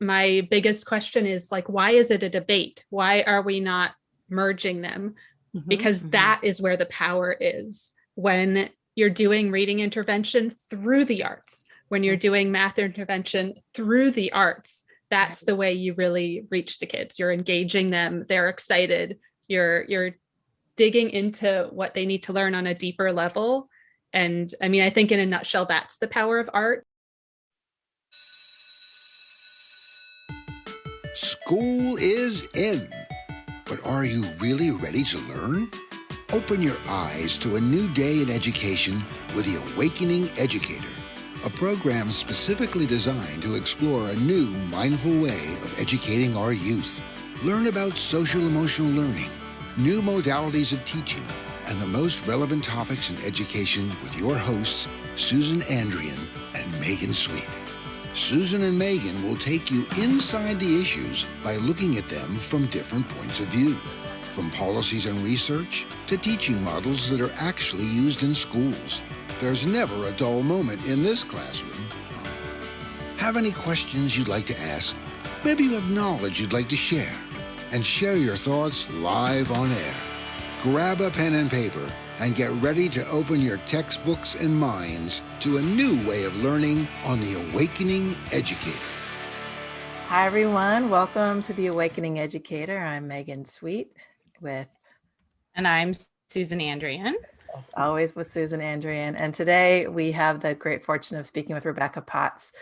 my biggest question is like, why is it a debate? Why are we not merging them? Because that is where the power is. When you're doing reading intervention through the arts, when you're doing math intervention through the arts, that's the way you really reach the kids. You're engaging them. They're excited. You're digging into what they need to learn on a deeper level. And I mean, I think in a nutshell, that's the power of art. School is in. But are you really ready to learn? Open your eyes to a new day in education with the Awakening Educator, a program specifically designed to explore a new, mindful way of educating our youth. Learn about social-emotional learning, new modalities of teaching, and the most relevant topics in education with your hosts, Susan Andrian and Megan Sweet. Susan and Megan will take you inside the issues by looking at them from different points of view, from policies and research to teaching models that are actually used in schools. There's never a dull moment in this classroom. Have any questions you'd like to ask? Maybe you have knowledge you'd like to share, and share your thoughts live on air. Grab a pen and paper and get ready to open your textbooks and minds to a new way of learning on the Awakening Educator. Hi, everyone. Welcome to the Awakening Educator. I'm Megan Sweet And I'm Susan Andrian. Always with Susan Andrian. And today we have the great fortune of speaking with Rebecca Potts,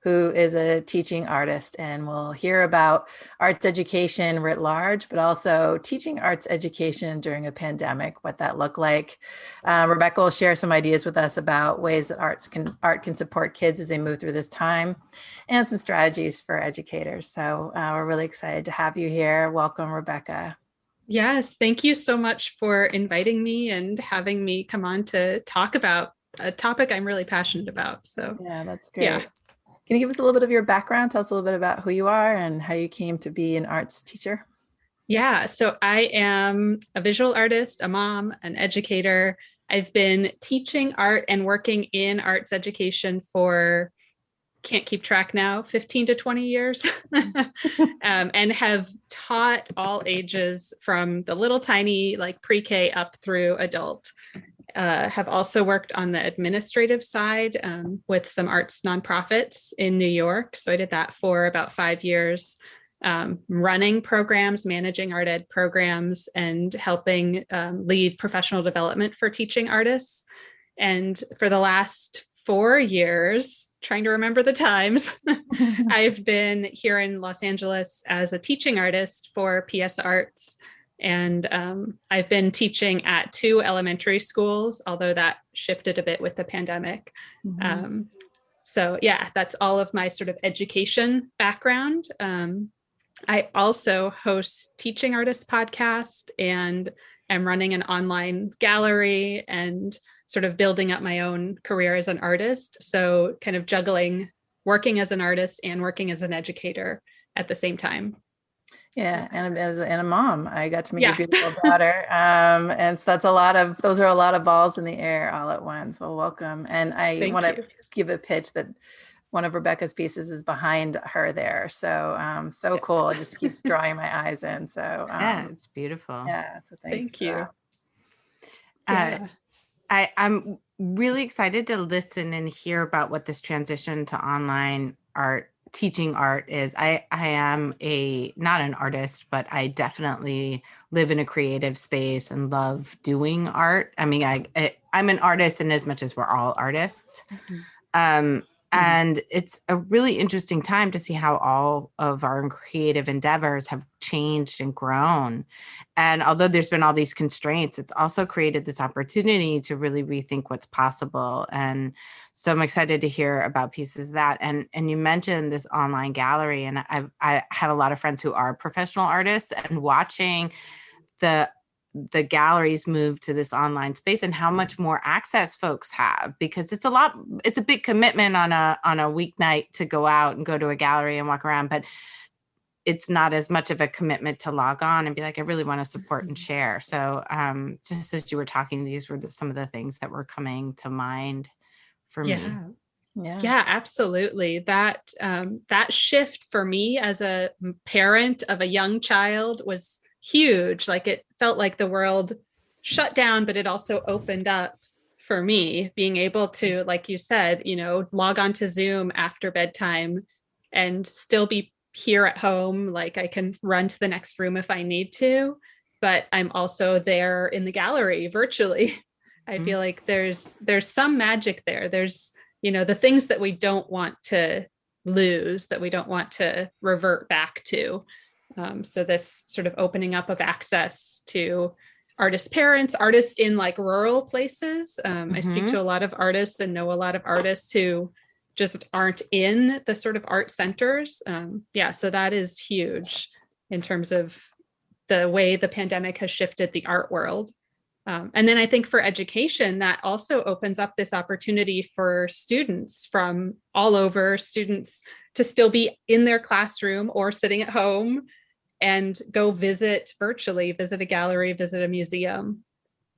who is a teaching artist, and we'll hear about arts education writ large, but also teaching arts education during a pandemic, what that looked like. Rebecca will share some ideas with us about ways that art can support kids as they move through this time, and some strategies for educators. So we're really excited to have you here. Welcome, Rebecca. Yes, thank you so much for inviting me and having me come on to talk about a topic I'm really passionate about. So yeah, that's great. Yeah. Can you give us a little bit of your background? Tell us a little bit about who you are and how you came to be an arts teacher. Yeah, so I am a visual artist, a mom, an educator. I've been teaching art and working in arts education for, can't keep track now, 15 to 20 years, and have taught all ages from the little tiny like pre-K up through adult. Have also worked on the administrative side with some arts nonprofits in New York. So I did that for about 5 years, running programs, managing art ed programs, and helping lead professional development for teaching artists. And for the last 4 years, trying to remember the times, I've been here in Los Angeles as a teaching artist for PS Arts. And I've been teaching at 2 elementary schools, although that shifted a bit with the pandemic. So yeah, that's all of my sort of education background. I also host Teaching Artists podcast and am running an online gallery and sort of building up my own career as an artist. So kind of juggling working as an artist and working as an educator at the same time. Yeah, and as a mom, I got to meet your beautiful daughter, and so those are a lot of balls in the air all at once. Well, welcome, and I want to give a pitch that one of Rebecca's pieces is behind her there. So, cool! It just keeps drawing my eyes in. So, yeah, it's beautiful. Yeah, so thank you. I'm really excited to listen and hear about what this transition to online art. Teaching art is. I am not an artist, but I definitely live in a creative space and love doing art. I mean, I'm an artist in as much as we're all artists. And it's a really interesting time to see how all of our creative endeavors have changed and grown. And although there's been all these constraints, it's also created this opportunity to really rethink what's possible. And so I'm excited to hear about pieces of that. And you mentioned this online gallery, and I have a lot of friends who are professional artists, and watching the galleries move to this online space and how much more access folks have, because it's a big commitment on a weeknight to go out and go to a gallery and walk around, but it's not as much of a commitment to log on and be like, I really want to support and share. So just as you were talking, these were some of the things that were coming to mind for me. Yeah, absolutely. That that shift for me as a parent of a young child was huge. Like it felt like the world shut down, but it also opened up for me, being able to, like you said, log on to Zoom after bedtime and still be here at home. Like I can run to the next room if I need to, but I'm also there in the gallery virtually. I feel like there's some magic there. There's the things that we don't want to lose, that we don't want to revert back to. So this sort of opening up of access to artist parents, artists in like rural places. I speak to a lot of artists and know a lot of artists who just aren't in the sort of art centers. So that is huge in terms of the way the pandemic has shifted the art world. And then I think for education, that also opens up this opportunity for students from all over, students to still be in their classroom or sitting at home and go visit virtually, visit a gallery, visit a museum.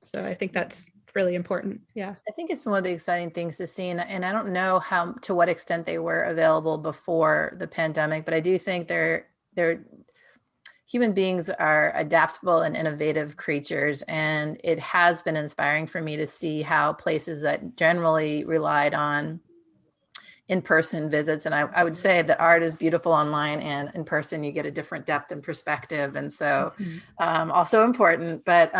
So I think that's really important. Yeah. I think it's been one of the exciting things to see. And I don't know to what extent they were available before the pandemic, but I do think they're human beings are adaptable and innovative creatures. And it has been inspiring for me to see how places that generally relied on in-person visits. And I would say that art is beautiful online, and in person, you get a different depth and perspective. And so also important, but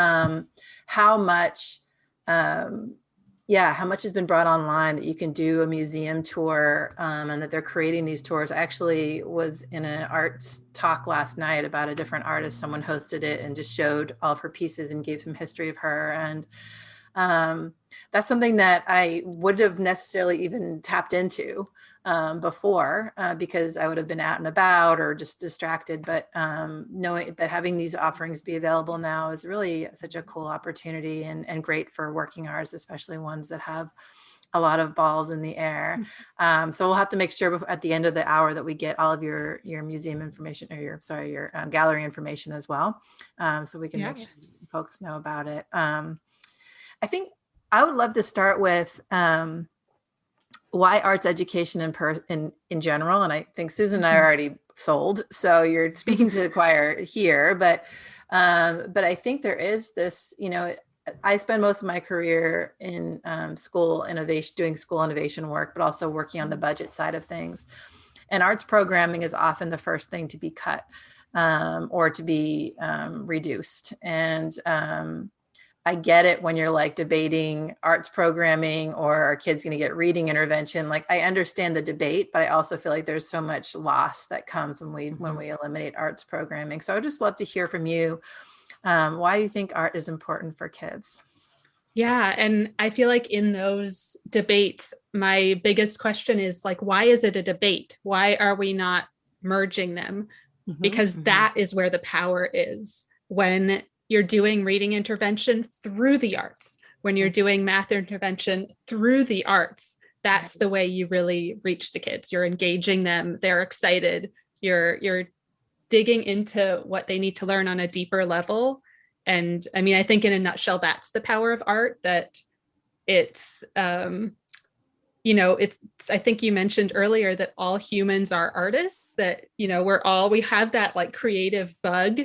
how much has been brought online, that you can do a museum tour, and that they're creating these tours. I actually was in an arts talk last night about a different artist. Someone hosted it and just showed all of her pieces and gave some history of her. And that's something that I would have necessarily even tapped into before, because I would have been out and about or just distracted. But having these offerings be available now is really such a cool opportunity, and great for working artists, especially ones that have a lot of balls in the air. So we'll have to make sure at the end of the hour that we get all of your museum information, or your gallery information as well, so we can make sure folks know about it. I think I would love to start with why arts education in general. And I think Susan and I are already sold, so you're speaking to the choir here. But I think there is this, I spend most of my career in school innovation, doing school innovation work, but also working on the budget side of things. And arts programming is often the first thing to be cut or to be reduced. And I get it when you're like debating arts programming, or are kids going to get reading intervention? Like, I understand the debate, but I also feel like there's so much loss that comes when we eliminate arts programming. So I'd just love to hear from you. Why do you think art is important for kids? Yeah. And I feel like in those debates, my biggest question is like, why is it a debate? Why are we not merging them? Because that is where the power is. When you're doing reading intervention through the arts, when you're doing math intervention through the arts, that's the way you really reach the kids. You're engaging them. They're excited. You're digging into what they need to learn on a deeper level. And I mean, I think in a nutshell, that's the power of art, that it's, I think you mentioned earlier that all humans are artists, that, we have that like creative bug,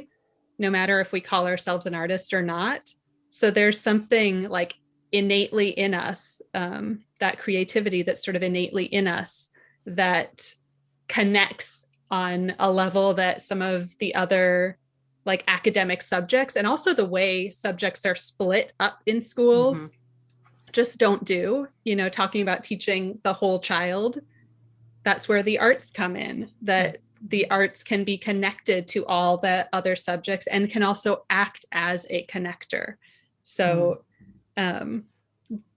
no matter if we call ourselves an artist or not. So there's something like innately in us, that creativity that's sort of innately in us, that connects on a level that some of the other like academic subjects, and also the way subjects are split up in schools, just don't do. Talking about teaching the whole child, that's where the arts come in, that the arts can be connected to all the other subjects and can also act as a connector. So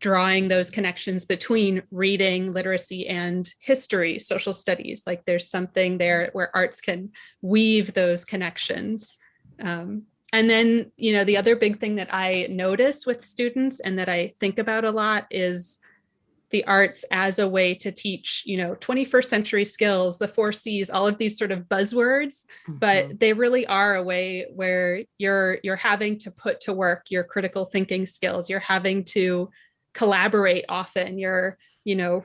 drawing those connections between reading, literacy, and history, social studies, like there's something there where arts can weave those connections. And then, the other big thing that I notice with students and that I think about a lot is the arts as a way to teach, 21st century skills, the 4 C's, all of these sort of buzzwords, but they really are a way where you're having to put to work your critical thinking skills. You're having to collaborate often. You're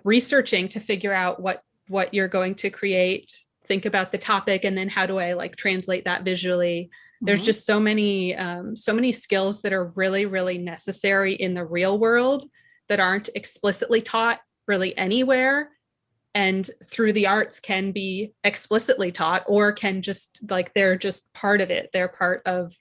researching to figure out what you're going to create, think about the topic, and then how do I like translate that visually. There's just so many skills that are really, really necessary in the real world that aren't explicitly taught really anywhere, and through the arts can be explicitly taught, or can just like, they're just part of it. They're part of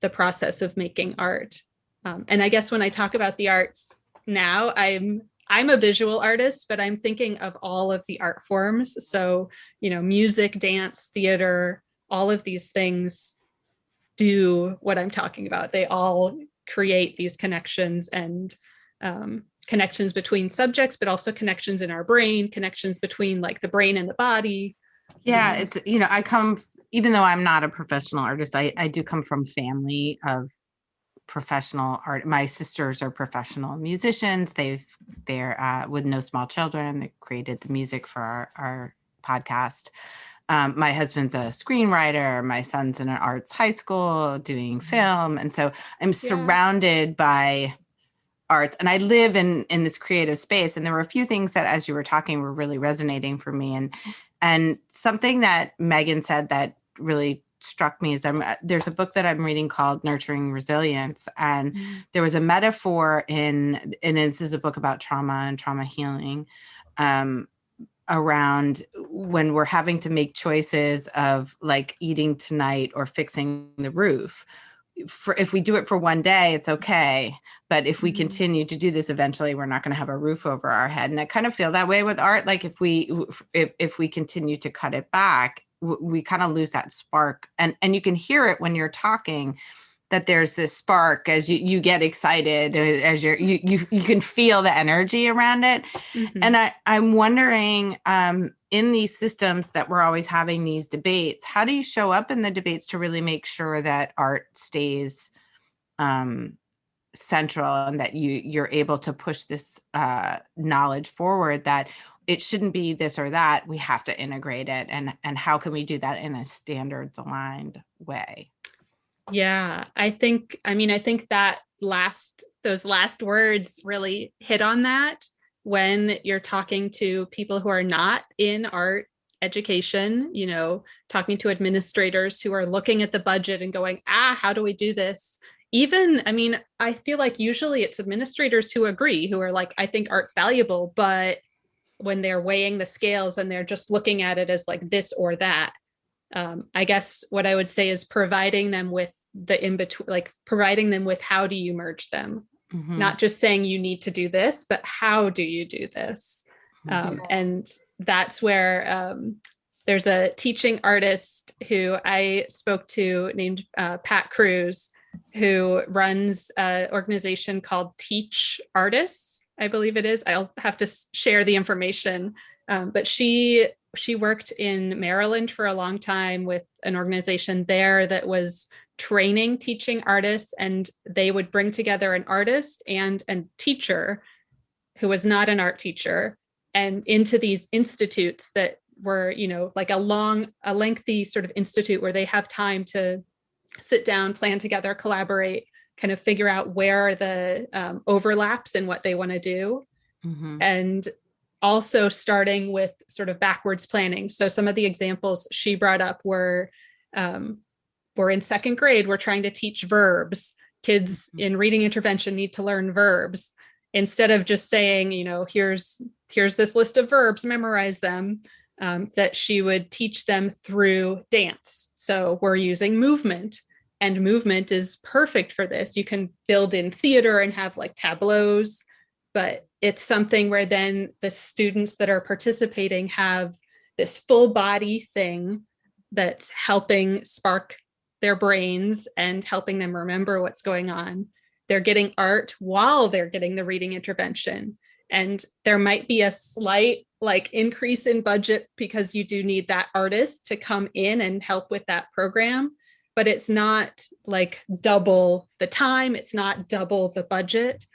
the process of making art. And I guess when I talk about the arts now, I'm a visual artist, but I'm thinking of all of the art forms. So, music, dance, theater, all of these things do what I'm talking about. They all create these connections, and connections between subjects, but also connections in our brain, connections between like the brain and the body. Yeah, it's, even though I'm not a professional artist, I do come from family of professional art. My sisters are professional musicians. They're with No Small Children. They created the music for our podcast. My husband's a screenwriter. My son's in an arts high school doing film. And so I'm surrounded by arts, and I live in this creative space. And there were a few things that, as you were talking, were really resonating for me. And something that Megan said that really struck me is there's a book that I'm reading called Nurturing Resilience. And there was a metaphor and this is a book about trauma and trauma healing, around when we're having to make choices of like eating tonight or fixing the roof. If we do it for one day, it's okay. But if we continue to do this, eventually we're not going to have a roof over our head. And I kind of feel that way with art. Like if we continue to cut it back, we kind of lose that spark. And you can hear it when you're talking, that there's this spark as you get excited, as you can feel the energy around it. And I'm wondering, in these systems that we're always having these debates, how do you show up in the debates to really make sure that art stays central, and that you're able to push this knowledge forward, that it shouldn't be this or that, we have to integrate it, and how can we do that in a standards aligned way? Yeah, I think that those last words really hit on that. When you're talking to people who are not in art education, talking to administrators who are looking at the budget and going, how do we do this? I feel like usually it's administrators who agree, who are like, I think art's valuable, but when they're weighing the scales and they're just looking at it as like this or that, I guess what I would say is providing them with the in-between, like providing them with how do you merge them? Not just saying you need to do this, but how do you do this? And that's where there's a teaching artist who I spoke to named Pat Cruz, who runs an organization called Teach Artists, I believe it is. I'll have to share the information. But she worked in Maryland for a long time with an organization there that was training teaching artists, and they would bring together an artist and a teacher who was not an art teacher, and into these institutes that were, like a lengthy sort of institute where they have time to sit down, plan together, collaborate, kind of figure out where are the overlaps in what they want to do. And also starting with sort of backwards planning. So some of the examples she brought up were in second grade, we're trying to teach verbs. Kids in reading intervention need to learn verbs. Instead of just saying, here's this list of verbs, memorize them, that she would teach them through dance. So we're using movement, and movement is perfect for this. You can build in theater and have like tableaus, but it's something where then the students that are participating have this full body thing that's helping spark their brains and helping them remember what's going on. They're getting art while they're getting the reading intervention. And there might be a slight like increase in budget because you do need that artist to come in and help with that program, but it's not like double the time. It's not double the budget.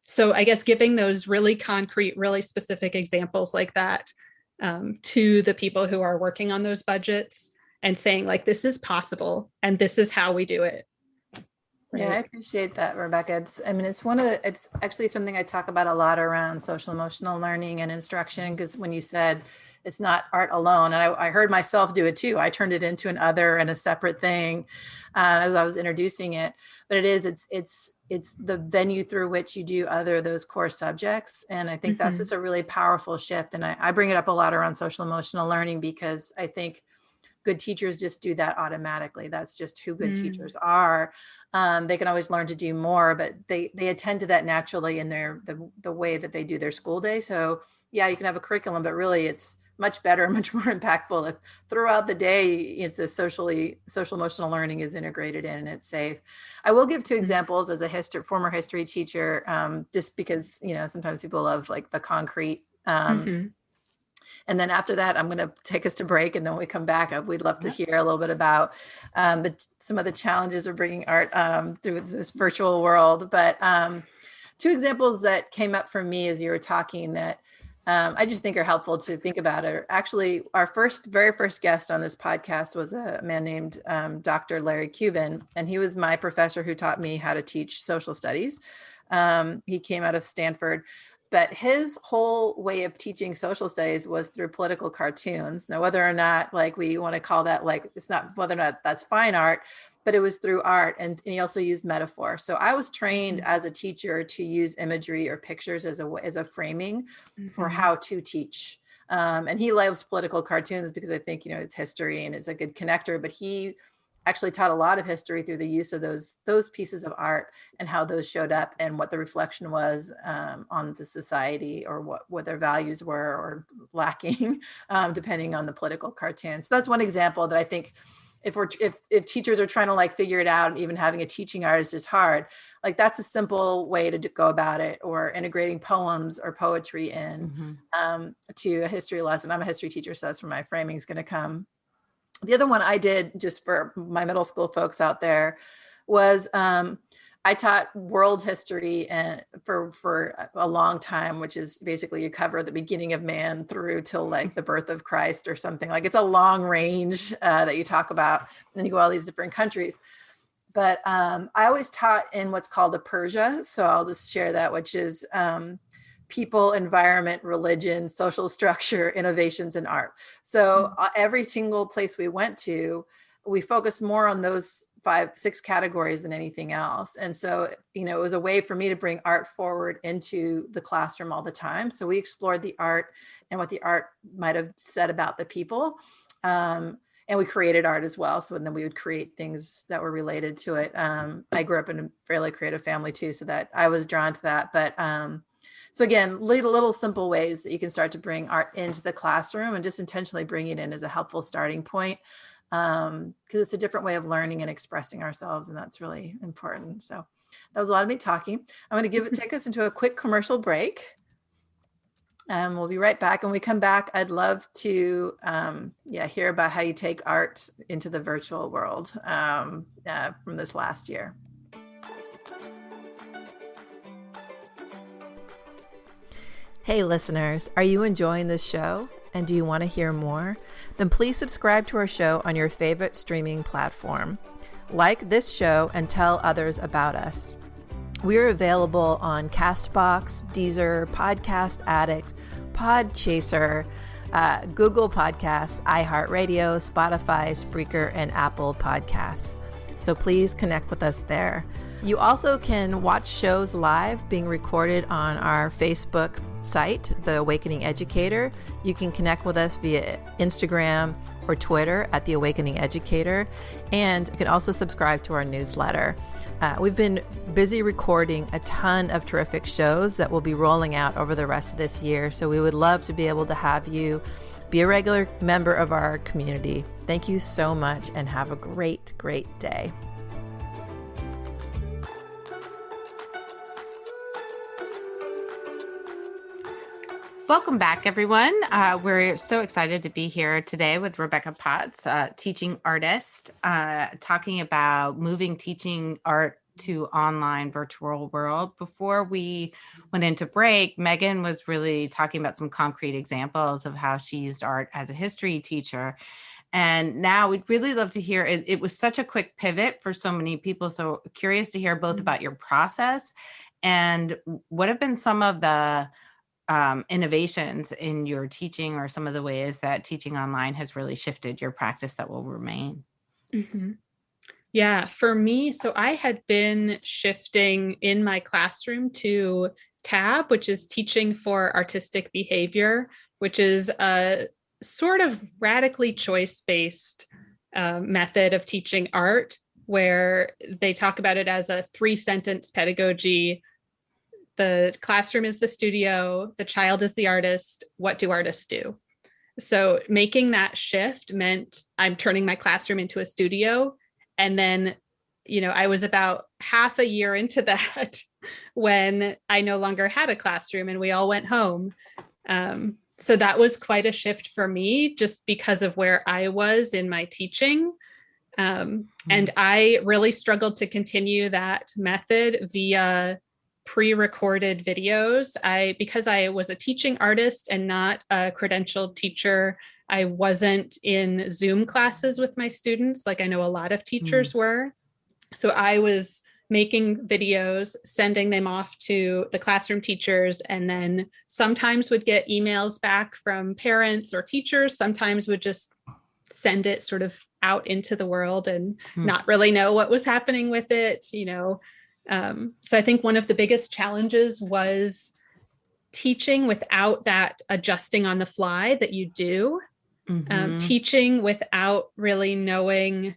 So I guess giving those really concrete, really specific examples like that to the people who are working on those budgets, and saying like, this is possible and this is how we do it. Yeah, I appreciate that, Rebecca. It's actually something I talk about a lot around social emotional learning and instruction, because when you said it's not art alone, and I heard myself do it too. I turned it into an other and a separate thing as I was introducing it. But it's the venue through which you do other those core subjects. And I think that's just a really powerful shift. And I bring it up a lot around social emotional learning because I think good teachers just do that automatically. That's just who good teachers are. They can always learn to do more, but they attend to that naturally in the way that they do their school day. So yeah, you can have a curriculum, but really it's much better, much more impactful if throughout the day it's a social emotional learning is integrated in and it's safe. I will give two examples as a former history teacher, just because sometimes people love like the concrete. And then after that, I'm going to take us to break. And then when we come back, we'd love to hear a little bit about some of the challenges of bringing art through this virtual world. But two examples that came up for me as you were talking that I just think are helpful to think about it. Actually, our very first guest on this podcast was a man named Dr. Larry Cuban. And he was my professor who taught me how to teach social studies. He came out of Stanford. But his whole way of teaching social studies was through political cartoons. Now, whether or not we want to call that it's not whether or not that's fine art, but it was through art. And he also used metaphor. So I was trained as a teacher to use imagery or pictures as a framing for how to teach. And he loves political cartoons because I think, it's history and it's a good connector, but he actually taught a lot of history through the use of those pieces of art and how those showed up and what the reflection was on the society or what their values were or lacking, depending on the political cartoon. So that's one example that I think if teachers are trying to figure it out, and even having a teaching artist is hard, that's a simple way to go about it, or integrating poems or poetry in to a history lesson. I'm a history teacher, so that's where my framing is going to come. The other one I did, just for my middle school folks out there, was I taught world history for a long time, which is basically you cover the beginning of man through till the birth of Christ or something. It's a long range that you talk about, and then you go all these different countries. But I always taught in what's called a Persia. So I'll just share that, which is people, environment, religion, social structure, innovations, and art. So every single place we went to, we focused more on those 5-6 categories than anything else. And so, it was a way for me to bring art forward into the classroom all the time. So we explored the art and what the art might have said about the people. And we created art as well. So then we would create things that were related to it. I grew up in a fairly creative family too, so that I was drawn to that. But so again, little simple ways that you can start to bring art into the classroom and just intentionally bring it in as a helpful starting point, because it's a different way of learning and expressing ourselves, and that's really important. So that was a lot of me talking. I'm going to take us into a quick commercial break. We'll be right back. When we come back, I'd love to hear about how you take art into the virtual world from this last year. Hey listeners, are you enjoying this show? And do you want to hear more? Then please subscribe to our show on your favorite streaming platform. Like this show and tell others about us. We are available on CastBox, Deezer, Podcast Addict, Podchaser, Google Podcasts, iHeartRadio, Spotify, Spreaker, and Apple Podcasts. So please connect with us there. You also can watch shows live being recorded on our Facebook site, The Awakening Educator. You can connect with us via Instagram or Twitter at The Awakening Educator. And you can also subscribe to our newsletter. We've been busy recording a ton of terrific shows that will be rolling out over the rest of this year. So we would love to be able to have you be a regular member of our community. Thank you so much and have a great, great day. Welcome back, everyone. We're so excited to be here today with Rebecca Potts, teaching artist, talking about moving teaching art to online virtual world. Before we went into break, Megan was really talking about some concrete examples of how she used art as a history teacher. And now we'd really love to hear, it was such a quick pivot for so many people. So curious to hear both about your process and what have been some of the innovations in your teaching or some of the ways that teaching online has really shifted your practice that will remain. Mm-hmm. Yeah, for me, so I had been shifting in my classroom to TAB, which is teaching for artistic behavior, which is a sort of radically choice-based method of teaching art, where they talk about it as a 3-sentence pedagogy. The classroom is the studio, the child is the artist. What do artists do? So making that shift meant I'm turning my classroom into a studio. And then, I was about half a year into that when I no longer had a classroom and we all went home. So that was quite a shift for me just because of where I was in my teaching. And I really struggled to continue that method via pre-recorded videos. Because I was a teaching artist and not a credentialed teacher, I wasn't in Zoom classes with my students like I know a lot of teachers were. So I was making videos, sending them off to the classroom teachers, and then sometimes would get emails back from parents or teachers, sometimes would just send it sort of out into the world and not really know what was happening with it, So I think one of the biggest challenges was teaching without that adjusting on the fly that you do, teaching without really knowing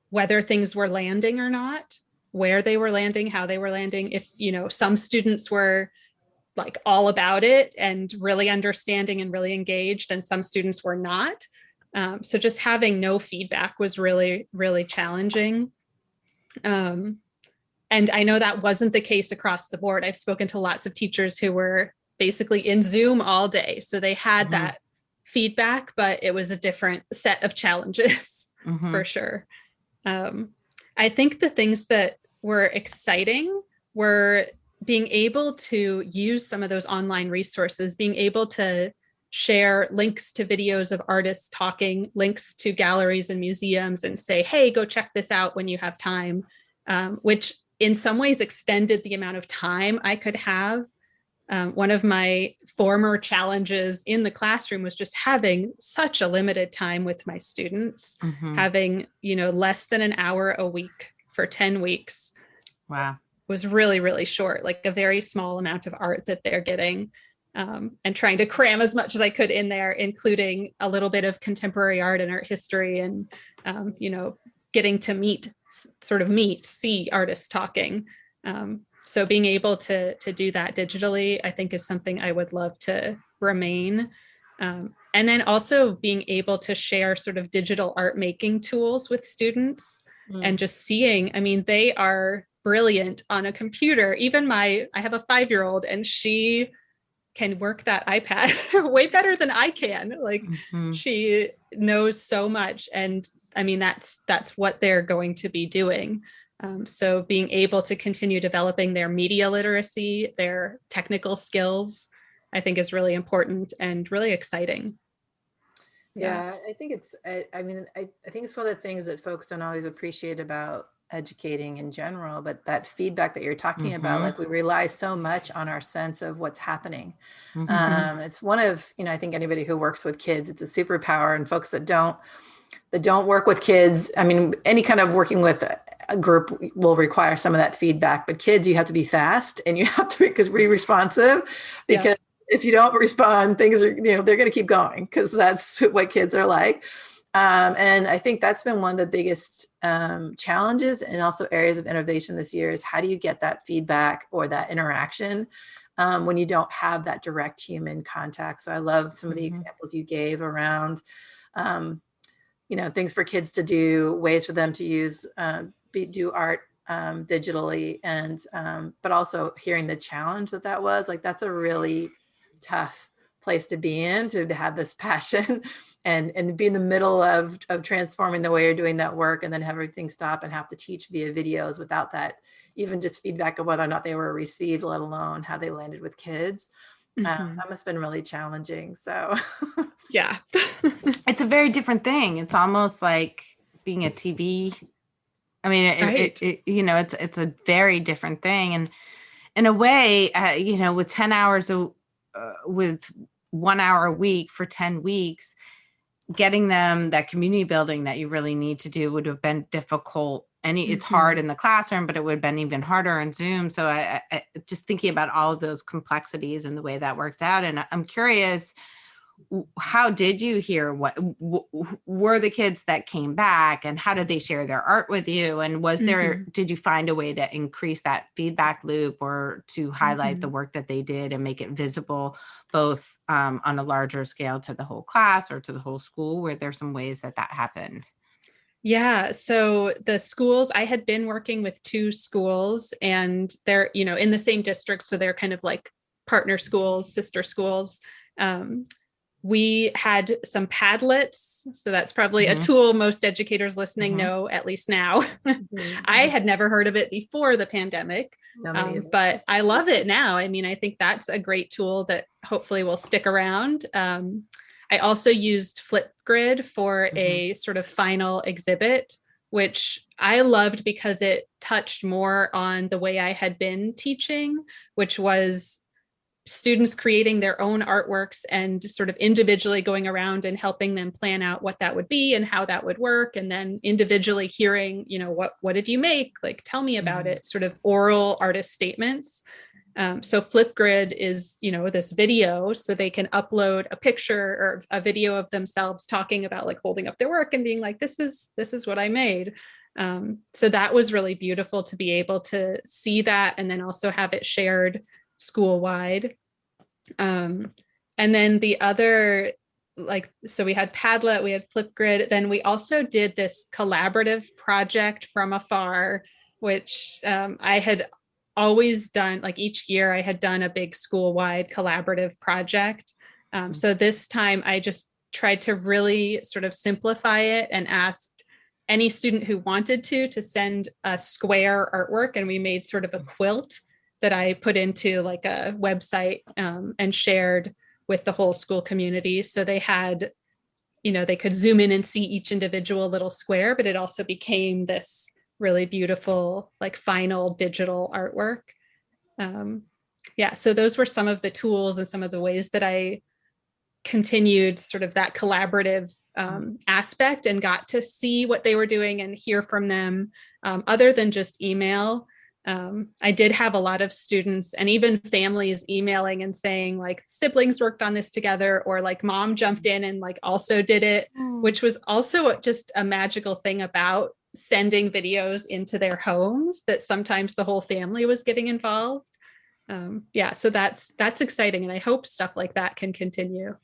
whether things were landing or not, where they were landing, how they were landing. If, some students were like all about it and really understanding and really engaged, and some students were not. So just having no feedback was really, really challenging. And I know that wasn't the case across the board. I've spoken to lots of teachers who were basically in Zoom all day. So they had that feedback, but it was a different set of challenges for sure. I think the things that were exciting were being able to use some of those online resources, being able to share links to videos of artists talking, links to galleries and museums, and say, hey, go check this out when you have time, which in some ways extended the amount of time I could have. One of my former challenges in the classroom was just having such a limited time with my students, having, less than an hour a week for 10 weeks. Wow. Was really, really short, like a very small amount of art that they're getting, and trying to cram as much as I could in there, including a little bit of contemporary art and art history and, getting to see artists talking. So being able to do that digitally, I think is something I would love to remain. And then also being able to share sort of digital art making tools with students and just seeing, they are brilliant on a computer. Even I have a 5-year-old and she can work that iPad way better than I can. Like she knows so much. And that's what they're going to be doing. So being able to continue developing their media literacy, their technical skills, I think is really important and really exciting. Yeah, I think I think it's one of the things that folks don't always appreciate about educating in general, but that feedback that you're talking about, like we rely so much on our sense of what's happening. It's one of, I think anybody who works with kids, it's a superpower, and folks that don't work with kids, any kind of working with a group will require some of that feedback, but kids, you have to be fast and you have to be responsive, because if you don't respond, things are, they're going to keep going, because that's what kids are like. And I think that's been one of the biggest challenges and also areas of innovation this year is how do you get that feedback or that interaction when you don't have that direct human contact. So I love some of the examples you gave around, things for kids to do, ways for them to use, do art digitally, and but also hearing the challenge that was, like, that's a really tough place to be in, to have this passion and be in the middle of transforming the way you're doing that work, and then have everything stop and have to teach via videos without that even just feedback of whether or not they were received, let alone how they landed with kids. That must have been really challenging. So Yeah. It's a very different thing. It's almost like being a TV. I mean, Right. it's a very different thing. And in a way, with 10 hours, with 1 hour a week for 10 weeks, getting them that community building that you really need to do would have been difficult. It's hard in the classroom, but it would have been even harder on Zoom. So I just thinking about all of those complexities and the way that worked out. And I'm curious, how did you hear what were the kids that came back, and how did they share their art with you? And was there, did you find a way to increase that feedback loop or to highlight the work that they did and make it visible both on a larger scale to the whole class or to the whole school? Were there some ways that happened? Yeah. So the schools, I had been working with 2 schools, and they're, in the same district. So they're kind of like partner schools, sister schools. We had some Padlets. So that's probably a tool most educators listening know, at least now. I had never heard of it before the pandemic, but I love it now. I mean, I think that's a great tool that hopefully will stick around. I also used Flipgrid for a sort of final exhibit, which I loved because it touched more on the way I had been teaching, which was students creating their own artworks and sort of individually going around and helping them plan out what that would be and how that would work. And then individually hearing, what did you make? Like, tell me about it, sort of oral artist statements. So Flipgrid is, this video, so they can upload a picture or a video of themselves talking about like holding up their work and being like, this is what I made. So that was really beautiful to be able to see that and then also have it shared school-wide. And then the other, so we had Padlet, we had Flipgrid, then we also did this collaborative project from afar, which I had always done, like each year I had done a big school-wide collaborative project. So this time I just tried to really sort of simplify it and asked any student who wanted to send a square artwork, and we made sort of a quilt that I put into like a website and shared with the whole school community. So they had, they could zoom in and see each individual little square, but it also became this really beautiful, like final digital artwork. So those were some of the tools and some of the ways that I continued sort of that collaborative aspect and got to see what they were doing and hear from them other than just email. I did have a lot of students and even families emailing and saying like siblings worked on this together, or like mom jumped in and like also did it, which was also just a magical thing about sending videos into their homes, that sometimes the whole family was getting involved. So that's exciting. And I hope stuff like that can continue.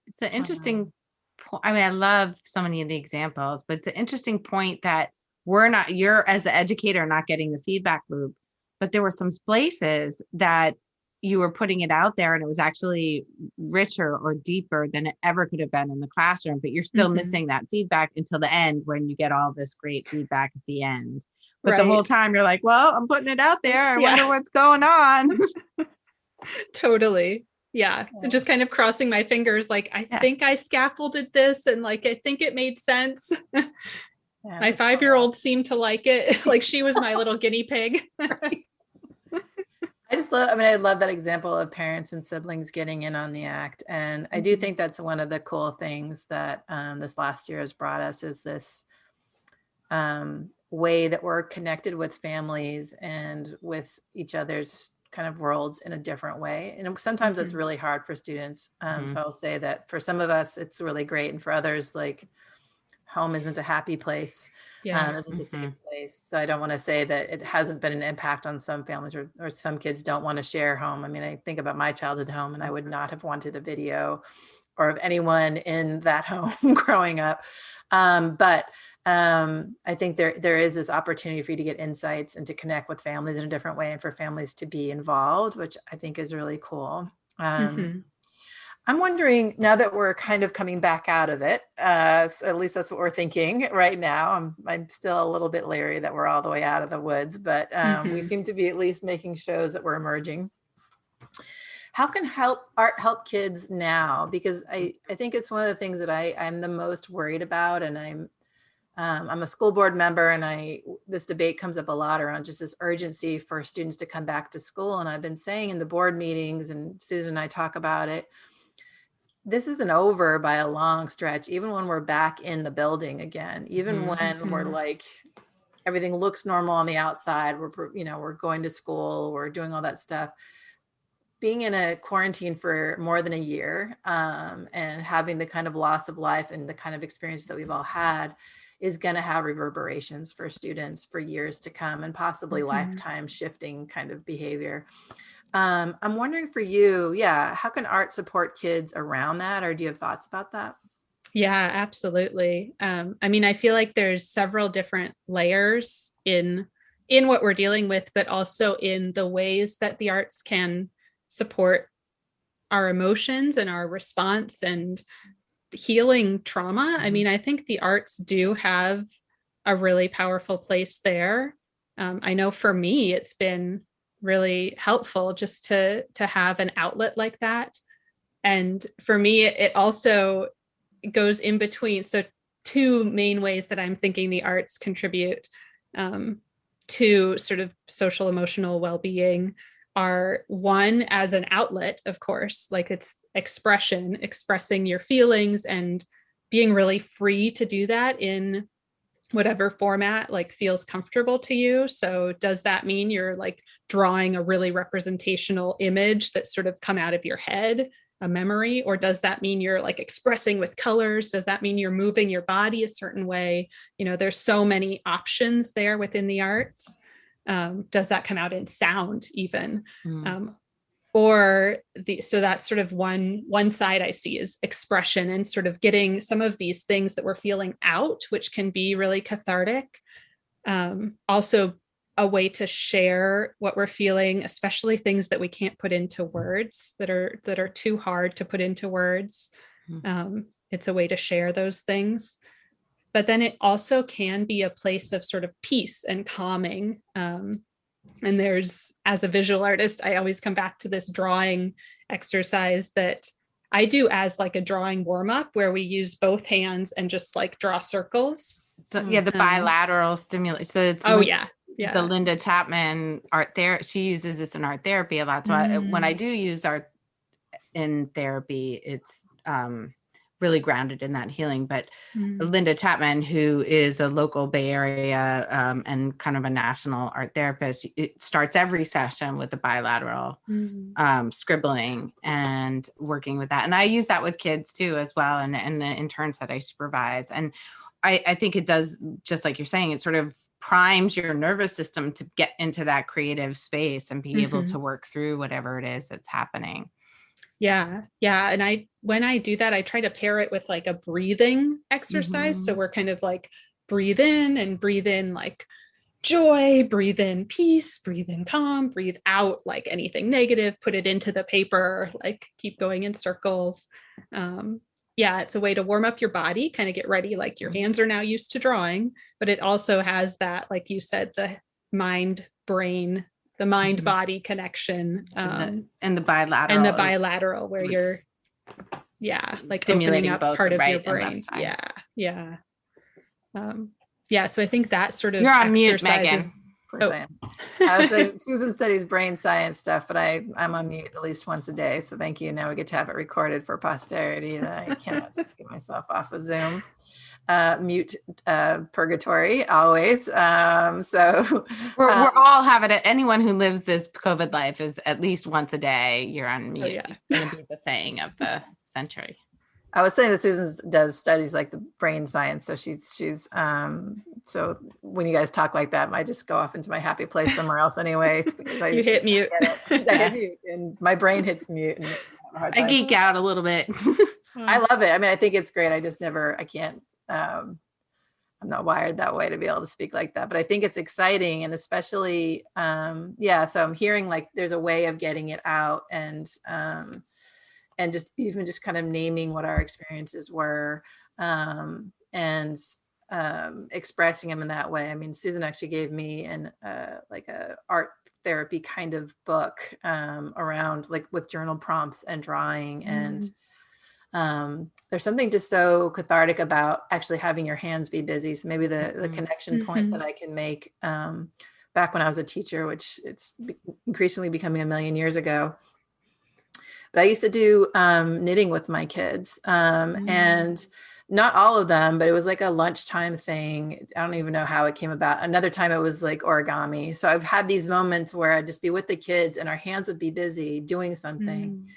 It's an interesting point. I mean, I love so many of the examples, but it's an interesting point that you're as the educator not getting the feedback loop, but there were some places that you were putting it out there and it was actually richer or deeper than it ever could have been in the classroom, but you're still missing that feedback until the end when you get all this great feedback at the end. But the whole time you're like, well, I'm putting it out there. I wonder what's going on. Totally. Yeah. So just kind of crossing my fingers, like, I think I scaffolded this and like, I think it made sense. My 5-year-old seemed to like it. Like she was my little guinea pig. I love that example of parents and siblings getting in on the act. And I do think that's one of the cool things that this last year has brought us, is this way that we're connected with families and with each other's kind of worlds in a different way. And sometimes that's really hard for students. So I'll say that for some of us, it's really great. And for others, like, home isn't a happy place, isn't a safe place. So I don't want to say that it hasn't been an impact on some families, or some kids don't want to share home. I mean, I think about my childhood home, and I would not have wanted a video or of anyone in that home growing up. But I think there is this opportunity for you to get insights and to connect with families in a different way, and for families to be involved, which I think is really cool. I'm wondering, now that we're kind of coming back out of it, so at least that's what we're thinking right now. I'm still a little bit leery that we're all the way out of the woods, but we seem to be at least making shows that we're emerging. how can art help kids now? Because I think it's one of the things that I'm the most worried about. And I'm a school board member, and this debate comes up a lot around just this urgency for students to come back to school. And I've been saying in the board meetings, and Susan and I talk about it, this isn't over by a long stretch, even when we're back in the building again, even when we're like, everything looks normal on the outside, we're going to school, we're doing all that stuff. Being in a quarantine for more than a year, and having the kind of loss of life and the kind of experience that we've all had is going to have reverberations for students for years to come, and possibly lifetime shifting kind of behavior. I'm wondering for you, how can art support kids around that? Or do you have thoughts about that? Yeah, absolutely. I mean, I feel like there's several different layers in what we're dealing with, but also in the ways that the arts can support our emotions and our response and healing trauma. I mean, I think the arts do have a really powerful place there. I know for me, it's been really helpful just to have an outlet like that. And for me, it also goes in between. So two main ways that I'm thinking the arts contribute to sort of social emotional well-being are, one, as an outlet, of course, like it's expressing your feelings and being really free to do that in whatever format like feels comfortable to you. So does that mean you're like drawing a really representational image that's sort of come out of your head, a memory? Or does that mean you're like expressing with colors? Does that mean you're moving your body a certain way? There's so many options there within the arts. Does that come out in sound even? So that's sort of one side I see is expression and sort of getting some of these things that we're feeling out, which can be really cathartic. Also a way to share what we're feeling, especially things that we can't put into words, that are too hard to put into words. It's a way to share those things. But then it also can be a place of sort of peace and calming. And there's, as a visual artist, I always come back to this drawing exercise that I do as like a drawing warm up, where we use both hands and just like draw circles. So the bilateral stimulation. So it's the Linda Chapman art therapy. She uses this in art therapy a lot. So when I do use art in therapy, it's really grounded in that healing. But Linda Chapman, who is a local Bay Area and kind of a national art therapist, it starts every session with the bilateral scribbling and working with that. And I use that with kids too, as well, and the interns that I supervise. And I think it does, just like you're saying, it sort of primes your nervous system to get into that creative space and be able to work through whatever it is that's happening. Yeah. And when I do that, I try to pair it with like a breathing exercise. So we're kind of like breathe in like joy, breathe in peace, breathe in calm, breathe out like anything negative, put it into the paper, like keep going in circles. It's a way to warm up your body, kind of get ready. Like your hands are now used to drawing, but it also has that, like you said, the mind body connection, and the bilateral where you're like stimulating opening up part of your brain. So I think that sort of you're on mute, Megan. Of course I am. I was saying, Susan studies brain science stuff, but I'm on mute at least once a day. So thank you. Now we get to have it recorded for posterity that I cannot get myself off of Zoom. Mute purgatory always. So we're all having it. Anyone who lives this COVID life is at least once a day. You're on mute. It's going to be the saying of the century. I was saying that Susan does studies like the brain science. So she's so when you guys talk like that, I just go off into my happy place somewhere else anyway. You hit mute. I hit mute and my brain hits mute. And I geek out a little bit. I love it. I mean, I think it's great. I can't. I'm not wired that way to be able to speak like that, but I think it's exciting. And especially, so I'm hearing like there's a way of getting it out and just kind of naming what our experiences were. And expressing them in that way. I mean, Susan actually gave me like a art therapy kind of book around like with journal prompts and drawing. And there's something just so cathartic about actually having your hands be busy. So maybe the connection point that I can make back when I was a teacher, which it's increasingly becoming a million years ago. But I used to do knitting with my kids and not all of them, but it was like a lunchtime thing. I don't even know how it came about. Another time it was like origami. So I've had these moments where I'd just be with the kids and our hands would be busy doing something.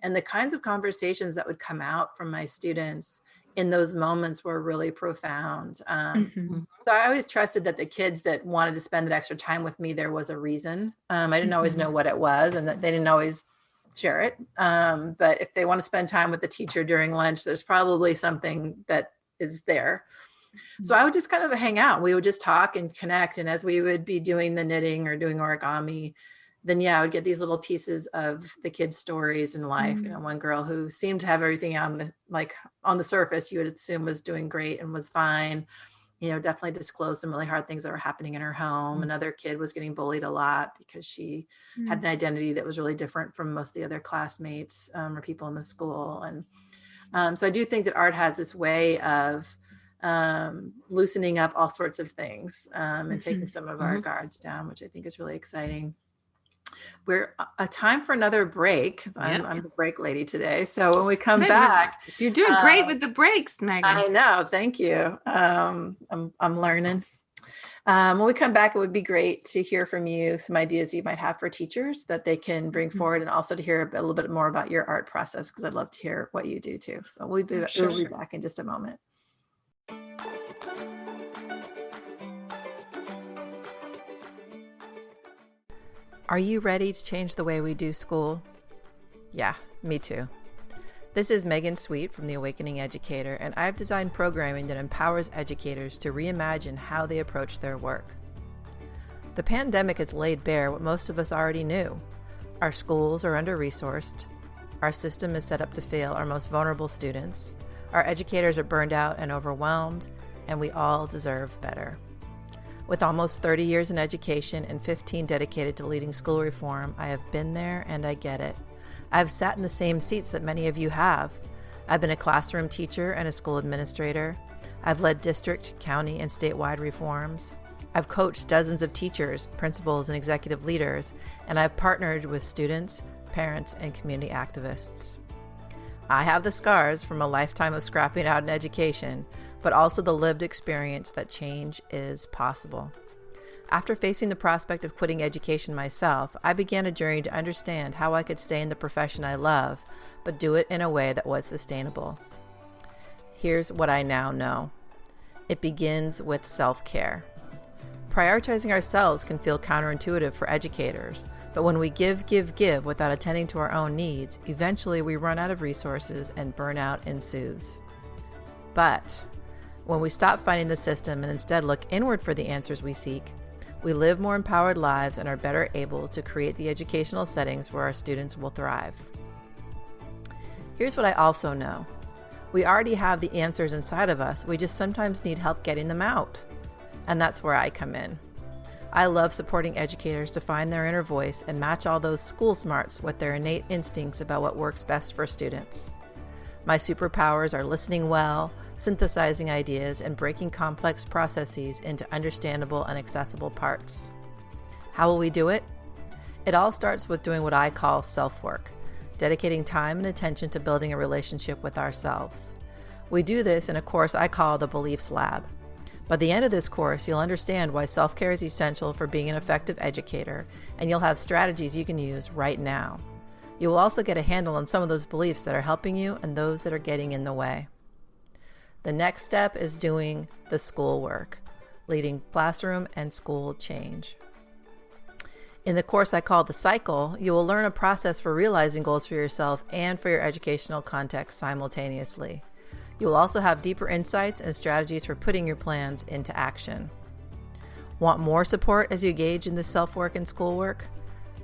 And the kinds of conversations that would come out from my students in those moments were really profound. So I always trusted that the kids that wanted to spend that extra time with me, there was a reason. I didn't always know what it was, and that they didn't always share it. But if they want to spend time with the teacher during lunch, there's probably something that is there. So I would just kind of hang out. We would just talk and connect. And as we would be doing the knitting or doing origami, then I would get these little pieces of the kids' stories in life. You know, one girl who seemed to have everything on the surface, you would assume was doing great and was fine. You know, definitely disclosed some really hard things that were happening in her home. Another kid was getting bullied a lot because she had an identity that was really different from most of the other classmates or people in the school. And so I do think that art has this way of loosening up all sorts of things and taking some of our guards down, which I think is really exciting. We're a time for another break. I'm the break lady today. So when we come back, you're doing great with the breaks, Megan. I know. Thank you. I'm learning. When we come back, it would be great to hear from you some ideas you might have for teachers that they can bring forward, and also to hear a little bit more about your art process, because I'd love to hear what you do too. So we'll be back in just a moment. Are you ready to change the way we do school? Yeah, me too. This is Megan Sweet from the Awakening Educator, and I've designed programming that empowers educators to reimagine how they approach their work. The pandemic has laid bare what most of us already knew. Our schools are under-resourced. Our system is set up to fail our most vulnerable students. Our educators are burned out and overwhelmed, and we all deserve better. With almost 30 years in education and 15 dedicated to leading school reform, I have been there and I get it. I've sat in the same seats that many of you have. I've been a classroom teacher and a school administrator. I've led district, county, and statewide reforms. I've coached dozens of teachers, principals, and executive leaders, and I've partnered with students, parents, and community activists. I have the scars from a lifetime of scrapping out in education, but also the lived experience that change is possible. After facing the prospect of quitting education myself, I began a journey to understand how I could stay in the profession I love, but do it in a way that was sustainable. Here's what I now know. It begins with self-care. Prioritizing ourselves can feel counterintuitive for educators, but when we give without attending to our own needs, eventually we run out of resources and burnout ensues. But when we stop fighting the system and instead look inward for the answers we seek, we live more empowered lives and are better able to create the educational settings where our students will thrive. Here's what I also know. We already have the answers inside of us, we just sometimes need help getting them out. And that's where I come in. I love supporting educators to find their inner voice and match all those school smarts with their innate instincts about what works best for students. My superpowers are listening well, synthesizing ideas, and breaking complex processes into understandable and accessible parts. How will we do it? It all starts with doing what I call self-work, dedicating time and attention to building a relationship with ourselves. We do this in a course I call the Beliefs Lab. By the end of this course, you'll understand why self-care is essential for being an effective educator, and you'll have strategies you can use right now. You will also get a handle on some of those beliefs that are helping you and those that are getting in the way. The next step is doing the schoolwork, leading classroom and school change. In the course I call The Cycle, you will learn a process for realizing goals for yourself and for your educational context simultaneously. You will also have deeper insights and strategies for putting your plans into action. Want more support as you engage in this self-work and schoolwork?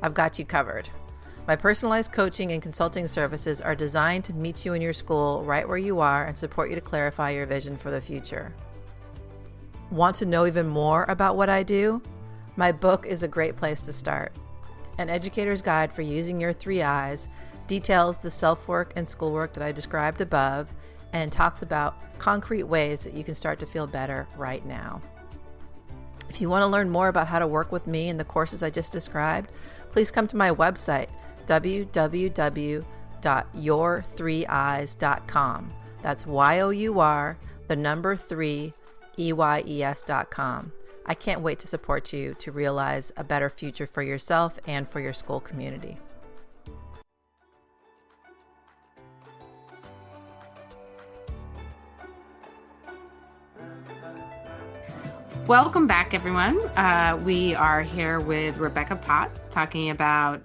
I've got you covered. My personalized coaching and consulting services are designed to meet you in your school right where you are and support you to clarify your vision for the future. Want to know even more about what I do? My book is a great place to start. An Educator's Guide for Using Your Three Eyes details the self-work and schoolwork that I described above and talks about concrete ways that you can start to feel better right now. If you want to learn more about how to work with me in the courses I just described, please come to my website, www.your3eyes.com. That's YOUR3EYES.com. I can't wait to support you to realize a better future for yourself and for your school community. Welcome back, everyone. We are here with Rebecca Potts talking about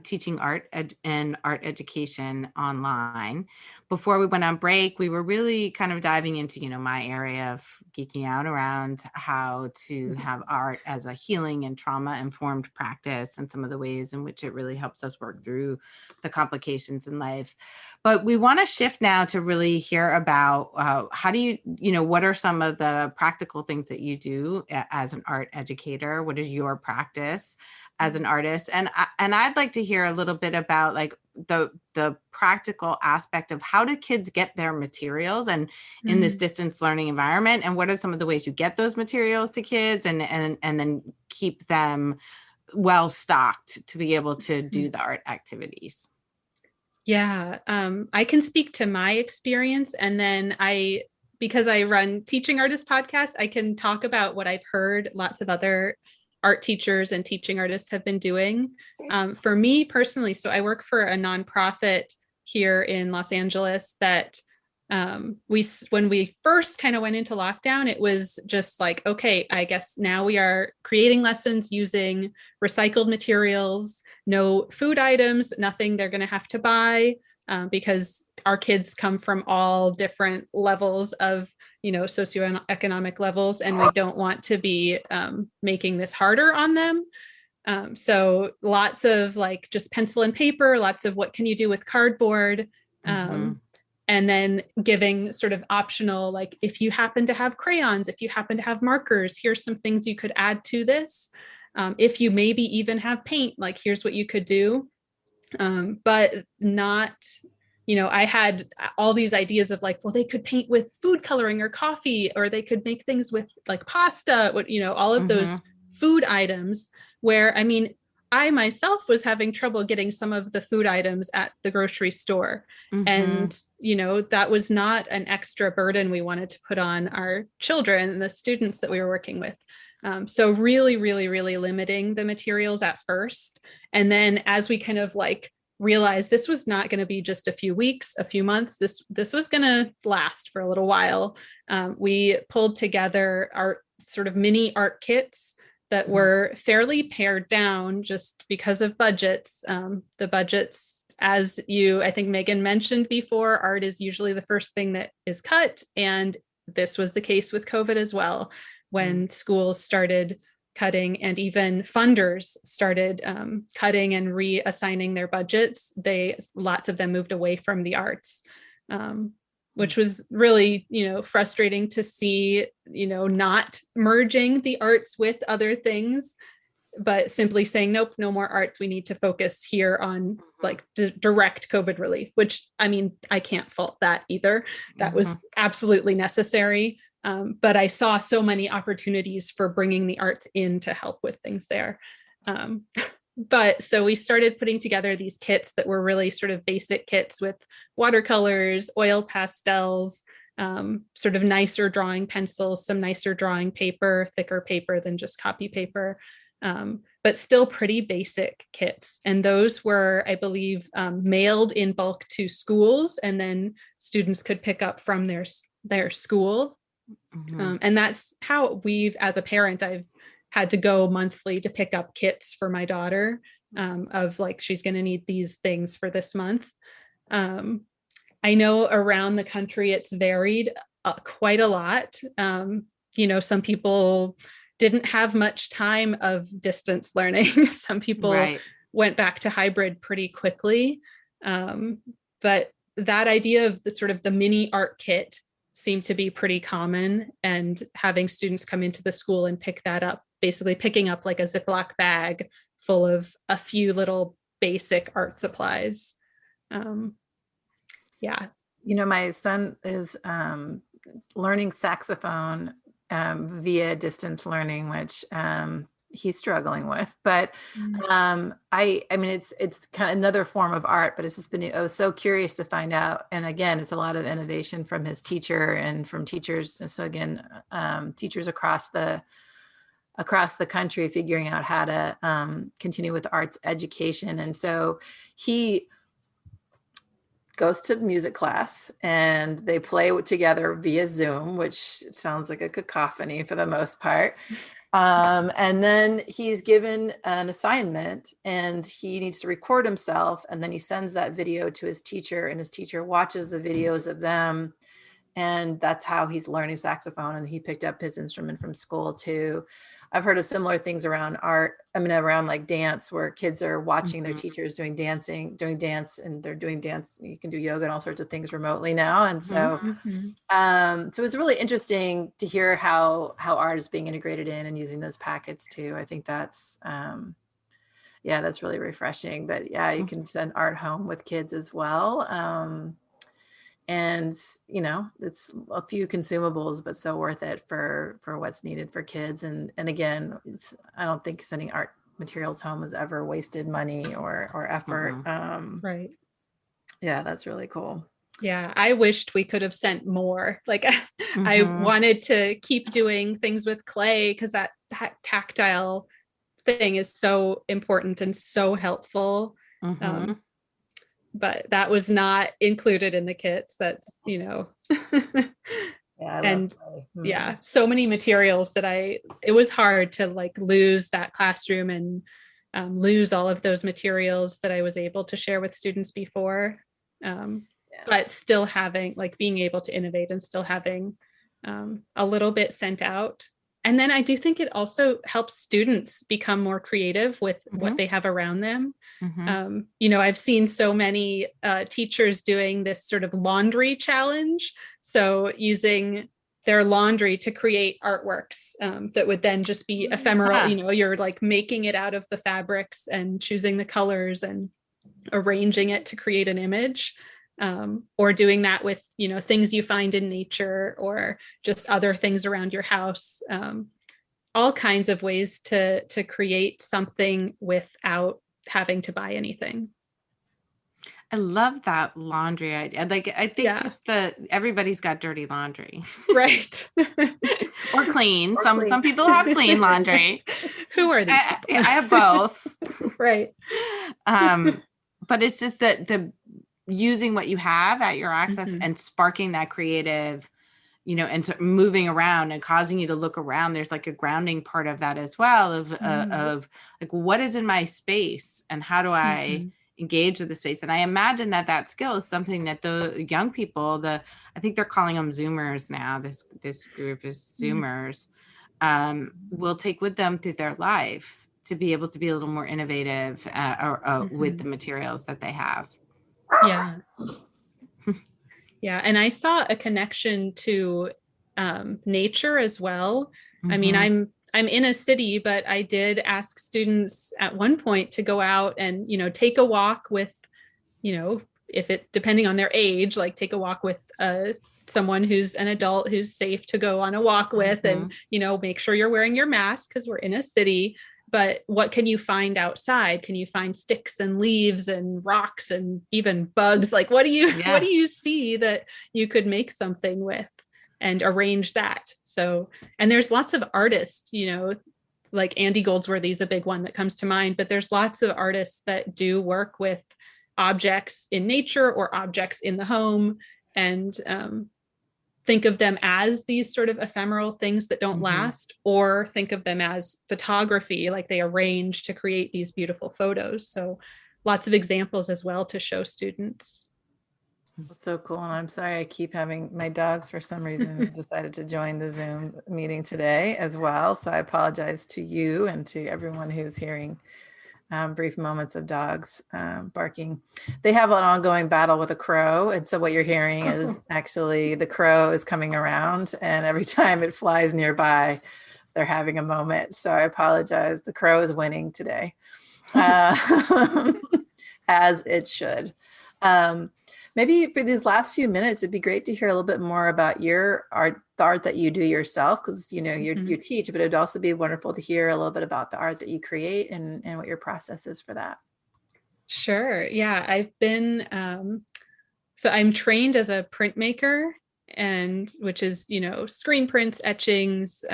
teaching art and art education online. Before we went on break, we were really kind of diving into, my area of geeking out around how to have art as a healing and trauma-informed practice and some of the ways in which it really helps us work through the complications in life. But we want to shift now to really hear about how do you, what are some of the practical things that you do as an art educator? What is your practice as an artist? And I'd like to hear a little bit about like the practical aspect of how do kids get their materials and in this distance learning environment, and what are some of the ways you get those materials to kids and then keep them well stocked to be able to do the art activities? Yeah, I can speak to my experience, and then because I run Teaching Artists podcast, I can talk about what I've heard lots of other art teachers and teaching artists have been doing. For me personally, so I work for a nonprofit here in Los Angeles that when we first kind of went into lockdown, it was just like, okay, I guess now we are creating lessons using recycled materials, no food items, nothing they're going to have to buy, because our kids come from all different levels of, socioeconomic levels, and we don't want to be making this harder on them. So lots of like just pencil and paper, lots of what can you do with cardboard. And then giving sort of optional, like if you happen to have crayons, if you happen to have markers, here's some things you could add to this. If you maybe even have paint, like here's what you could do. But not, I had all these ideas of like, well, they could paint with food coloring or coffee, or they could make things with like pasta, all of those food items where, I myself was having trouble getting some of the food items at the grocery store. And, that was not an extra burden we wanted to put on our children and the students that we were working with. So really, really, really limiting the materials at first. And then as we kind of like realized this was not going to be just a few weeks, a few months, this was going to last for a little while. We pulled together our sort of mini art kits that were fairly pared down just because of budgets. The budgets, as I think Megan mentioned before, art is usually the first thing that is cut. And this was the case with COVID as well. When schools started cutting and even funders started cutting and reassigning their budgets, lots of them moved away from the arts. Which was really, frustrating to see, not merging the arts with other things, but simply saying, nope, no more arts. We need to focus here on like direct COVID relief, which, I can't fault that either. That was absolutely necessary. But I saw so many opportunities for bringing the arts in to help with things there. But so we started putting together these kits that were really sort of basic kits with watercolors, oil pastels, sort of nicer drawing pencils, some nicer drawing paper, thicker paper than just copy paper, but still pretty basic kits. And those were, I believe, mailed in bulk to schools, and then students could pick up from their school. And that's how as a parent, I've had to go monthly to pick up kits for my daughter, of like, she's going to need these things for this month. I know around the country, it's varied quite a lot. Some people didn't have much time of distance learning. Some people went back to hybrid pretty quickly. But that idea of the sort of the mini art kit seem to be pretty common, and having students come into the school and pick that up, basically picking up like a Ziploc bag full of a few little basic art supplies. Yeah. You know, my son is learning saxophone via distance learning, which he's struggling with. But I mean, it's kind of another form of art, but it's just been, I was so curious to find out. And again, it's a lot of innovation from his teacher and from teachers. And so again, teachers across the country figuring out how to continue with arts education. And so he goes to music class and they play together via Zoom, which sounds like a cacophony for the most part. And then he's given an assignment and he needs to record himself. And then he sends that video to his teacher, and his teacher watches the videos of them. And that's how he's learning saxophone. And he picked up his instrument from school too. I've heard of similar things around art. I mean, around like dance, where kids are watching their teachers doing dance, and they're doing dance. You can do yoga and all sorts of things remotely now. And so, so it's really interesting to hear how art is being integrated in and using those packets too. I think that's, that's really refreshing. But yeah, you can send art home with kids as well. And it's a few consumables, but so worth it for what's needed for kids. And again, I don't think sending art materials home has ever wasted money or effort. Right. Yeah, that's really cool. Yeah, I wished we could have sent more. Like I wanted to keep doing things with clay, because that tactile thing is so important and so helpful. But that was not included in the kits. That's, and so many materials that it was hard to like lose that classroom and lose all of those materials that I was able to share with students before. But still being able to innovate and still having a little bit sent out. And then I do think it also helps students become more creative with what they have around them. I've seen so many teachers doing this sort of laundry challenge. So using their laundry to create artworks that would then just be ephemeral. You're like making it out of the fabrics and choosing the colors and arranging it to create an image. Or doing that with, things you find in nature or just other things around your house, all kinds of ways to create something without having to buy anything. I love that laundry idea. Like, I think just everybody's got dirty laundry. Right. Or clean. Some people have clean laundry. Who are these people? I have both. Right. But it's just that using what you have at your access and sparking that creative, and moving around and causing you to look around. There's like a grounding part of that as well of like, what is in my space and how do I engage with the space? And I imagine that skill is something that the young people, I think they're calling them Zoomers now. This group is Zoomers, will take with them through their life to be able to be a little more innovative with the materials that they have. Yeah. Yeah. And I saw a connection to nature as well. I mean, I'm in a city, but I did ask students at one point to go out and, take a walk with, depending on their age, like take a walk with someone who's an adult who's safe to go on a walk with and, make sure you're wearing your mask because we're in a city. But what can you find outside? Can you find sticks and leaves and rocks and even bugs? Like, what do you see that you could make something with and arrange that? So, and there's lots of artists, like Andy Goldsworthy's a big one that comes to mind, but there's lots of artists that do work with objects in nature or objects in the home and think of them as these sort of ephemeral things that don't last, or think of them as photography, like they arrange to create these beautiful photos. So lots of examples as well to show students. That's so cool. And I'm sorry, I keep having my dogs for some reason decided to join the Zoom meeting today as well. So I apologize to you and to everyone who's hearing brief moments of dogs barking. They have an ongoing battle with a crow. And so what you're hearing is actually the crow is coming around, and every time it flies nearby, they're having a moment. So I apologize. The crow is winning today, as it should. Maybe for these last few minutes, it'd be great to hear a little bit more about your art, the art that you do yourself, because you teach, but it'd also be wonderful to hear a little bit about the art that you create and what your process is for that. Sure. Yeah, I've been so I'm trained as a printmaker, and which is screen prints, etchings,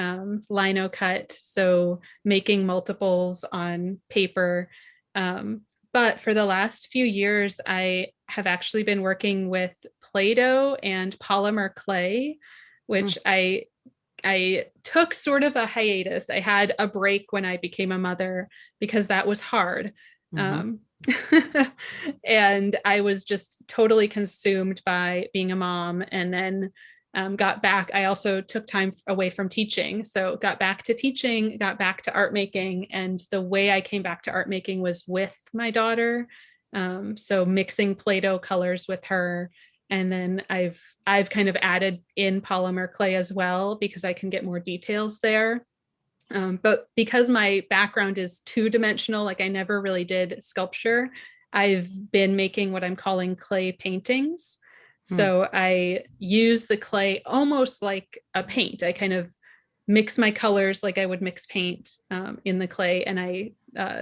lino cut, so making multiples on paper. But for the last few years, I have actually been working with Play-Doh and polymer clay, which I took sort of a hiatus. I had a break when I became a mother because that was hard. And I was just totally consumed by being a mom, and then got back. I also took time away from teaching. So got back to teaching, got back to art making. And the way I came back to art making was with my daughter. So mixing Play-Doh colors with her. And then I've kind of added in polymer clay as well, because I can get more details there. But because my background is two-dimensional, like I never really did sculpture, I've been making what I'm calling clay paintings. So I use the clay almost like a paint. I kind of mix my colors like I would mix paint in the clay, and I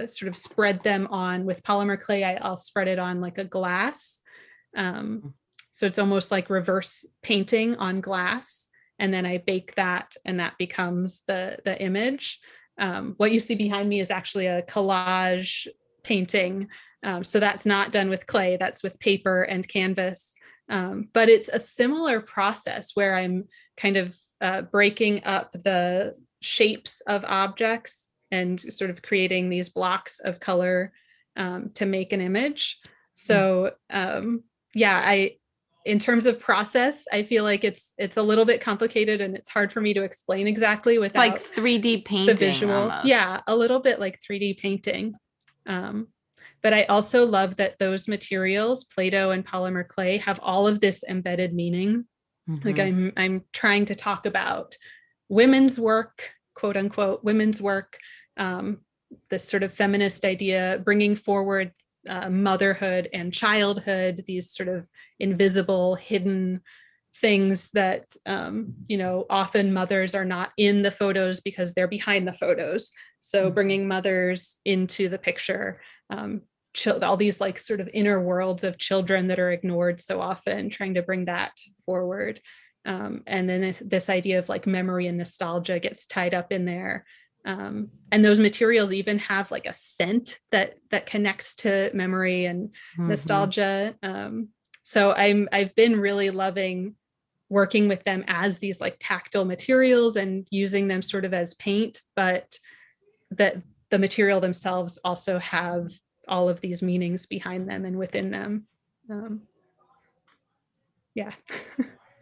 sort of spread them on with polymer clay. I'll spread it on like a glass. So it's almost like reverse painting on glass. And then I bake that, and that becomes the image. What you see behind me is actually a collage painting. So that's not done with clay, that's with paper and canvas. But it's a similar process where I'm kind of breaking up the shapes of objects and sort of creating these blocks of color to make an image. So in terms of process, I feel like it's a little bit complicated, and it's hard for me to explain exactly without like 3D painting, the visual. Almost. Yeah, a little bit like 3D painting. But I also love that those materials, Play-Doh and polymer clay, have all of this embedded meaning. Like I'm trying to talk about women's work, quote unquote, women's work, this sort of feminist idea, bringing forward motherhood and childhood, these sort of invisible, hidden things that, often mothers are not in the photos because they're behind the photos. So bringing mothers into the picture, all these like sort of inner worlds of children that are ignored so often, trying to bring that forward. And then this idea of like memory and nostalgia gets tied up in there. And those materials even have like a scent that connects to memory and nostalgia. So I've been really loving working with them as these like tactile materials and using them sort of as paint, but that the material themselves also have all of these meanings behind them and within them.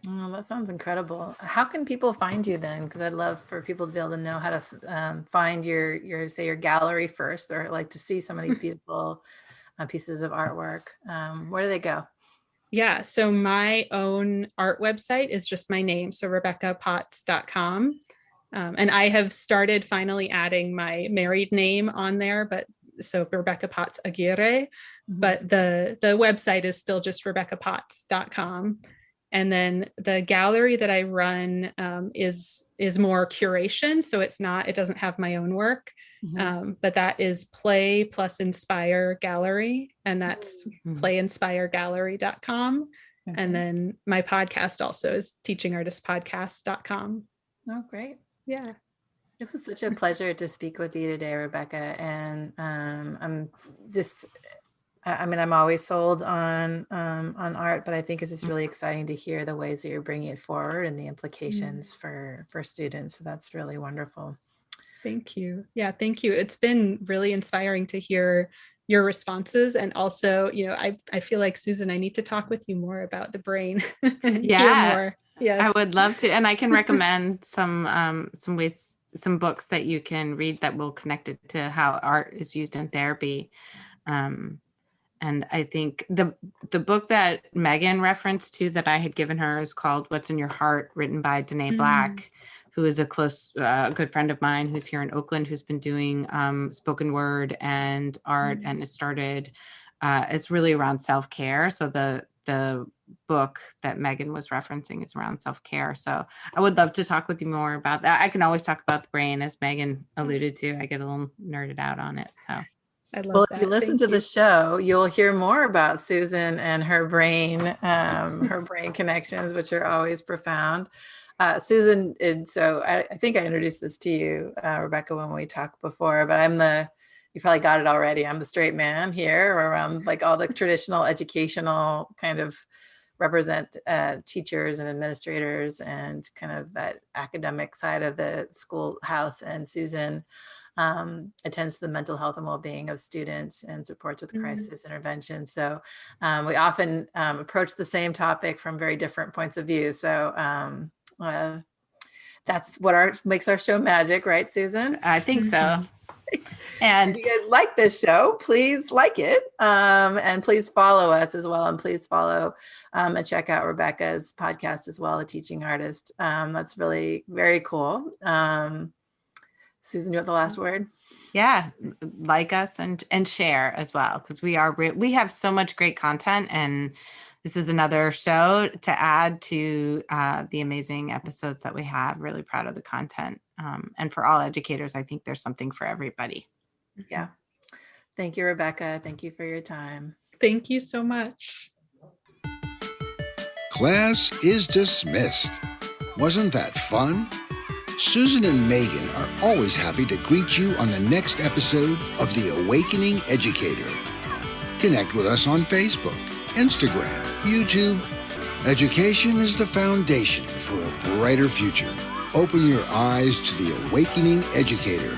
Oh, that sounds incredible. How can people find you then? Because I'd love for people to be able to know how to find your gallery first, or like to see some of these beautiful pieces of artwork. Where do they go? Yeah, so my own art website is just my name, so RebeccaPotts.com. And I have started finally adding my married name on there, but so Rebecca Potts Aguirre, but the website is still just RebeccaPotts.com. And then the gallery that I run is more curation. So it doesn't have my own work, but that is Play plus Inspire Gallery. And that's playinspiregallery.com. And then my podcast also is teachingartistpodcast.com. Oh, great. Yeah. This was such a pleasure to speak with you today, Rebecca. And I'm always sold on art, but I think it's just really exciting to hear the ways that you're bringing it forward and the implications for students. So that's really wonderful. Thank you. Yeah, thank you. It's been really inspiring to hear your responses. And also, I feel like, Susan, I need to talk with you more about the brain. Hear more. Yes. I would love to. And I can recommend some ways some books that you can read that will connect it to how art is used in therapy. And I think the book that Megan referenced to that I had given her is called What's in Your Heart, written by Danae Black, who is a close, good friend of mine who's here in Oakland, who's been doing spoken word and art, and it started, it's really around self-care. So the book that Megan was referencing is around self-care. So I would love to talk with you more about that. I can always talk about the brain, as Megan alluded to. I get a little nerded out on it. So I love well, that. if you listen to the show, you'll hear more about Susan and her brain connections, which are always profound. Susan, and so I think I introduced this to you, Rebecca, when we talked before, but you probably got it already. I'm the straight man here around like all the traditional educational kind of represent teachers and administrators and kind of that academic side of the schoolhouse. And Susan attends to the mental health and well-being of students and supports with crisis intervention. So we often approach the same topic from very different points of view. So that's what makes our show magic, right, Susan? I think so. And if you guys like this show, please like it, and please follow us as well, and please follow and check out Rebecca's podcast as well, The Teaching Artist. That's really very cool. Susan, you have the last word? Yeah, like us and share as well, because we have so much great content, and this is another show to add to the amazing episodes that we have. Really proud of the content. And for all educators, I think there's something for everybody. Yeah. Thank you, Rebecca. Thank you for your time. Thank you so much. Class is dismissed. Wasn't that fun? Susan and Megan are always happy to greet you on the next episode of The Awakening Educator. Connect with us on Facebook, Instagram, YouTube. Education is the foundation for a brighter future. Open your eyes to The Awakening Educator